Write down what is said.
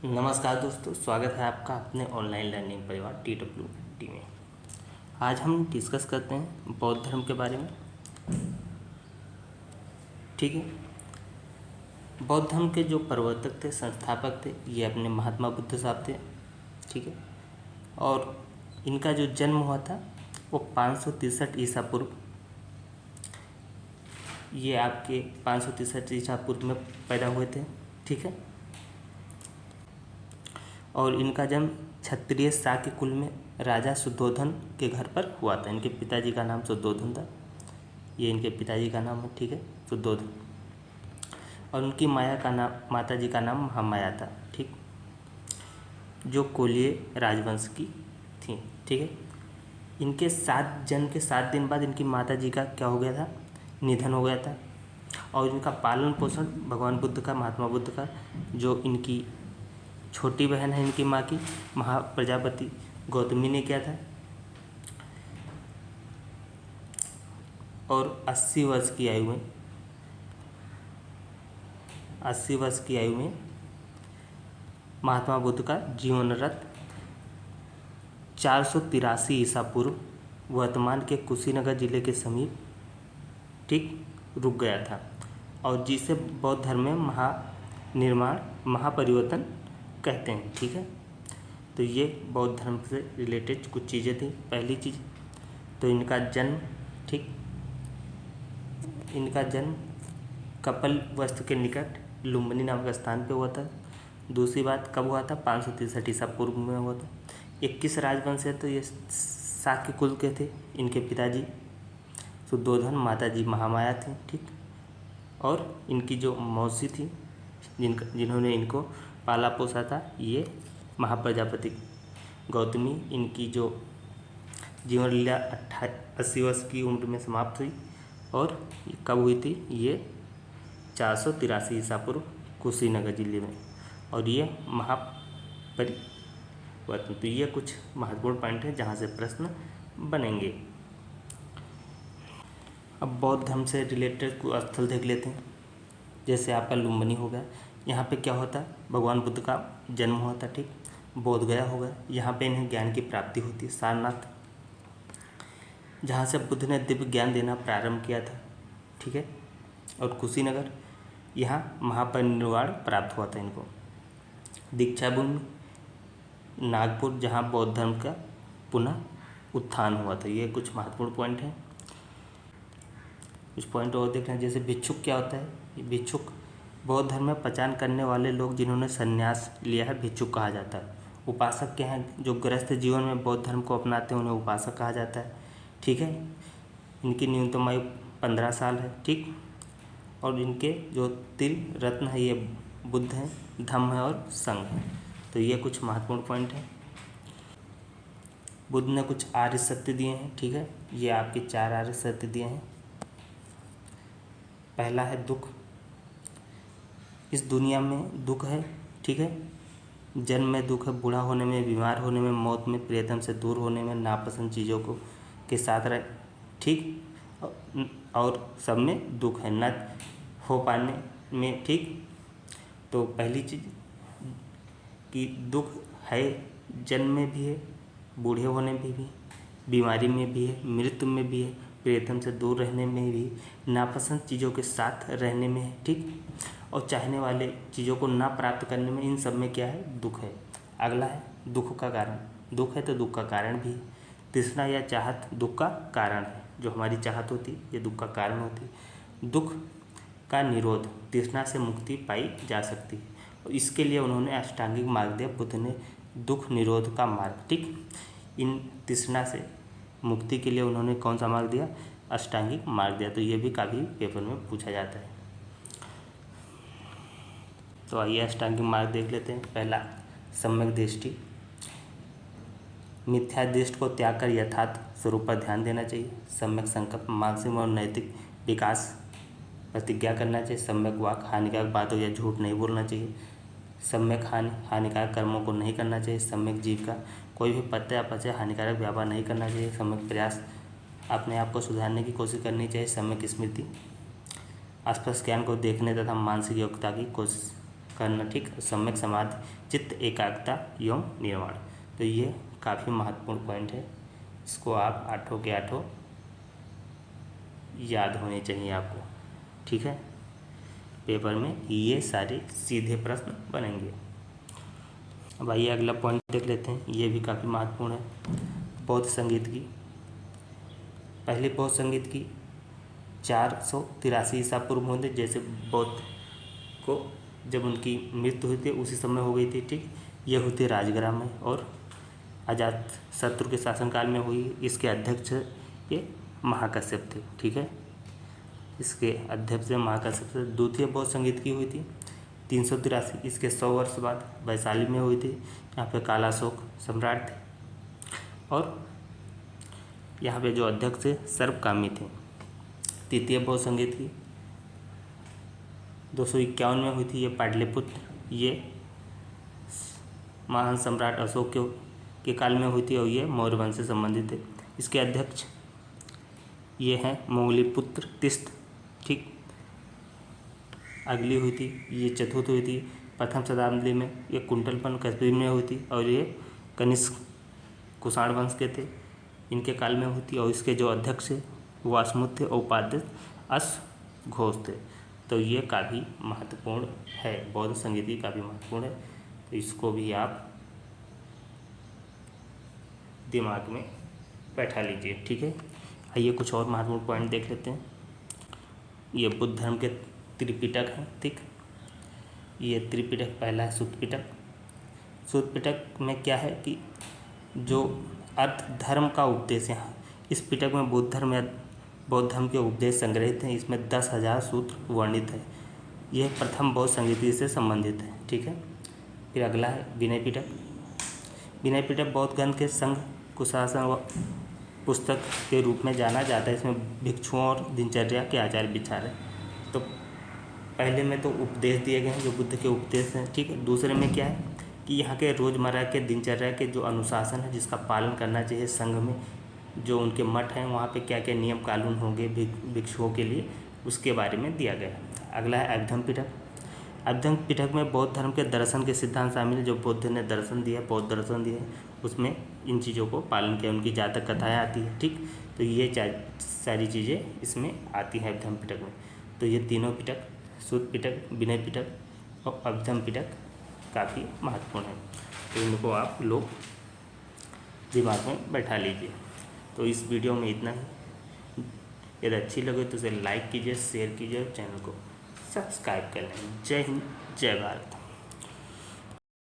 नमस्कार दोस्तों, स्वागत है आपका अपने ऑनलाइन लर्निंग परिवार TWT में। आज हम डिस्कस करते हैं बौद्ध धर्म के बारे में। ठीक है। बौद्ध धर्म के जो प्रवर्तक थे, संस्थापक थे, ये अपने महात्मा बुद्ध साहब थे। ठीक है। और इनका जो जन्म हुआ था वो 563 ईसा पूर्व, ये आपके 563 ईसा पूर्व में पैदा हुए थे। ठीक है। और इनका जन्म क्षत्रिय शाक्य कुल में राजा शुद्धोधन के घर पर हुआ था। इनके पिताजी का नाम शुद्धोधन था। ये इनके पिताजी का नाम है। ठीक है, शुद्धोधन। और उनकी माता जी का नाम महामाया था। ठीक, जो कोलीय राजवंश की थी। ठीक है। इनके जन्म के 7 दिन बाद इनकी माता जी का क्या हो गया था, निधन हो गया था। और इनका पालन पोषण भगवान बुद्ध का, महात्मा बुद्ध का, जो इनकी छोटी बहन है इनकी माँ की, महाप्रजापति गौतमी ने किया था। और 80 वर्ष की आयु में महात्मा बुद्ध का जीवन रथ 483 ईसा पूर्व वर्तमान के कुशीनगर जिले के समीप ठीक रुक गया था, और जिसे बौद्ध धर्म में महानिर्माण, महापरिवर्तन कहते हैं। ठीक है। तो ये बौद्ध धर्म से रिलेटेड कुछ चीज़ें थी। पहली चीज़ तो इनका जन्म, ठीक, इनका जन्म कपिलवस्तु के निकट लुम्बिनी नामक स्थान पे हुआ था। दूसरी बात कब हुआ था, 563 ईसा पूर्व में हुआ था। 21 राजवंश है, तो ये शाक्य कुल के थे। इनके पिताजी शुद्धोधन, माताजी महामाया थी। ठीक। और इनकी जो मौसी थी, जिन्होंने इनको पाला पोसा था, ये महाप्रजापति गौतमी। इनकी जो जीवन लीला 80 वर्ष की उम्र में समाप्त हुई। और कब हुई थी, ये 483 ईसा पूर्व कुशीनगर जिले में। और ये महापरिवर्तन। तो ये कुछ महत्वपूर्ण पॉइंट है जहाँ से प्रश्न बनेंगे। अब बौद्ध धर्म से रिलेटेड कुछ स्थल देख लेते हैं। जैसे आपका लुम्बिनी हो गया, यहाँ पे क्या होता है, भगवान बुद्ध का जन्म हुआ था। ठीक। बोध गया हो गया, यहाँ पे इन्हें ज्ञान की प्राप्ति होती है। सारनाथ, जहाँ से बुद्ध ने दिव्य ज्ञान देना प्रारंभ किया था। ठीक है। और कुशीनगर, यहाँ महापरिनिर्वाण प्राप्त हुआ था इनको। दीक्षा भूमि नागपुर, जहाँ बौद्ध धर्म का पुनः उत्थान हुआ था। ये कुछ महत्वपूर्ण पॉइंट हैं। कुछ पॉइंट और देखना, जैसे भिक्षुक क्या होता है। ये भिक्षुक बौद्ध धर्म में प्रचार करने वाले लोग जिन्होंने संन्यास लिया है, भिक्षुक कहा जाता है। उपासक क्या हैं, जो गृहस्थ जीवन में बौद्ध धर्म को अपनाते हैं, उन्हें उपासक कहा जाता है। ठीक है। इनकी न्यूनतम आयु 15 साल है। ठीक। और इनके जो 3 रत्न है, ये बुद्ध हैं, धम्म है और संघ है। तो ये कुछ महत्वपूर्ण पॉइंट है। बुद्ध ने कुछ आर्य सत्य दिए हैं। ठीक है। ये आपके 4 आर्य सत्य दिए हैं। पहला है दुख। इस दुनिया में दुख है। ठीक है। जन्म में दुख है, बूढ़ा होने में, बीमार होने में, मौत में, प्रियतम से दूर होने में, नापसंद चीज़ों को के साथ रहे। ठीक। और सब में दुख है, न हो पाने में। ठीक। तो पहली चीज़ कि दुख है, जन्म में भी है, बूढ़े होने में भी, बीमारी में भी है, मृत्यु में भी है, प्रियतम से दूर रहने में भी, नापसंद चीज़ों के साथ रहने में है। ठीक। और चाहने वाले चीज़ों को ना प्राप्त करने में, इन सब में क्या है, दुख है। अगला है दुख का कारण। दुख है तो दुख का कारण भी है। तृष्णा या चाहत दुख का कारण है। जो हमारी चाहत होती है, ये दुख का कारण होती है। दुख का निरोध, तृष्णा से मुक्ति पाई जा सकती है। और इसके लिए उन्होंने अष्टांगिक मार्ग दिया, बुद्ध ने दुख निरोध का मार्ग। ठीक। इन तृष्णा से मुक्ति के लिए उन्होंने कौन सा मार्ग दिया, अष्टांगिक मार्ग दिया। तो ये भी काफ़ी पेपर में पूछा जाता है। तो आइए अष्टांगिक मार्ग देख लेते हैं। पहला, सम्यक दृष्टि। मिथ्या दृष्टि को त्याग कर यथार्थ स्वरूप पर ध्यान देना चाहिए। सम्यक संकल्प, मानसिक और नैतिक विकास, प्रतिज्ञा करना चाहिए। सम्यक वाक, हानिकारक बातों या झूठ नहीं बोलना चाहिए। सम्यक हानिकारक कर्मों को नहीं करना चाहिए। सम्यक जीविका, कोई भी पत्ते या पचे हानिकारक व्यापार नहीं करना चाहिए। सम्यक प्रयास, अपने आप को सुधारने की कोशिश करनी चाहिए। सम्यक स्मृति, स्पष्ट ज्ञान को देखने तथा मानसिक योग्यता की कोशिश करना, ठीक, सम्यक समाधि, चित्त एकाग्रता एवं निर्माण। तो ये काफ़ी महत्वपूर्ण पॉइंट है, इसको आप आठों के आठों याद होने चाहिए आपको, ठीक है। पेपर में ये सारे सीधे प्रश्न बनेंगे। अब आइए अगला पॉइंट देख लेते हैं, ये भी काफ़ी महत्वपूर्ण है। बौद्ध संगीत की, पहले बौद्ध संगीत की 483 ईसा पूर्व होते, जैसे बौद्ध को जब उनकी मृत्यु हुई थी उसी समय हो गई थी, ठीक। ये हुई थी राजग्राम में और अजात शत्रु के शासनकाल में हुई। इसके अध्यक्ष ये महाकश्यप थे, ठीक है। इसके अध्यक्ष महाकश्यप से द्वितीय बौद्ध संगीत की हुई थी 383, इसके 100 वर्ष बाद वैशाली में हुई थी। यहाँ पे कालाशोक सम्राट थे और यहाँ पे जो अध्यक्ष थे सर्वकामी थे। तृतीय बौद्ध संगीत की 251 में हुई थी, ये पाटलिपुत्र, ये महान सम्राट अशोक के काल में हुई थी और ये मौर्य वंश से संबंधित है। इसके अध्यक्ष ये हैं मोगलीपुत्र तिस्त, ठीक। अगली हुई थी ये चतुर्थ हुई थी प्रथम शताब्दी में, ये कुंटलपन कश्मीर में हुई थी और ये कनिष्क कुषाण वंश के थे, इनके काल में हुई थी। और इसके जो अध्यक्ष थे वो अश्मुत थे और उपाध्यक्ष अश्वघोष थे। तो ये काफ़ी महत्वपूर्ण है, बौद्ध संगीत की काफ़ी महत्वपूर्ण है, तो इसको भी आप दिमाग में बैठा लीजिए, ठीक है। आइए कुछ और महत्वपूर्ण पॉइंट देख लेते हैं। ये बुद्ध धर्म के त्रिपिटक हैं, ठीक। ये त्रिपिटक पहला है सुत्त पिटक। सुत्त पिटक में क्या है कि जो अर्थ धर्म का उपदेश है, इस पिटक में बौद्ध धर्म के उपदेश संग्रहित हैं। इसमें 10,000 सूत्र वर्णित है। यह प्रथम बौद्ध संगीति से संबंधित है, ठीक है। फिर अगला है विनय पिटक। विनय पिटक बौद्ध ग्रंथ के संघ कुशासन व पुस्तक के रूप में जाना जाता है। इसमें भिक्षुओं और दिनचर्या के आचार विचार है। तो पहले में तो उपदेश दिए गए हैं जो बुद्ध के उपदेश हैं, ठीक है। दूसरे में क्या है कि यहाँ के रोज़मर्रा के दिनचर्या के जो अनुशासन है जिसका पालन करना चाहिए, संघ में जो उनके मठ हैं वहाँ पे क्या क्या नियम कानून होंगे भिक्षुओं के लिए, उसके बारे में दिया गया है। अगला है अभ्यंग पिटक। अभ्यंग पिटक में बौद्ध धर्म के दर्शन के सिद्धांत शामिल है। जो बुद्ध ने दर्शन दिया, बौद्ध दर्शन दिए, उसमें इन चीज़ों को पालन किया, उनकी जातक कथाएँ आती हैं, ठीक। तो ये सारी चीज़ें इसमें आती हैं अभ्यंग पिटक में। तो ये तीनों पिटक, सुत्त पिटक, विनय पिटक और अभ्यंग पिटक काफ़ी महत्वपूर्ण है। तो इनको आप लोग दिमाग में बैठा लीजिए। तो इस वीडियो में इतना ही। यदि अच्छी लगे तो इसे लाइक कीजिए, शेयर कीजिए और चैनल को सब्सक्राइब कर लें। जय हिंद, जय भारत।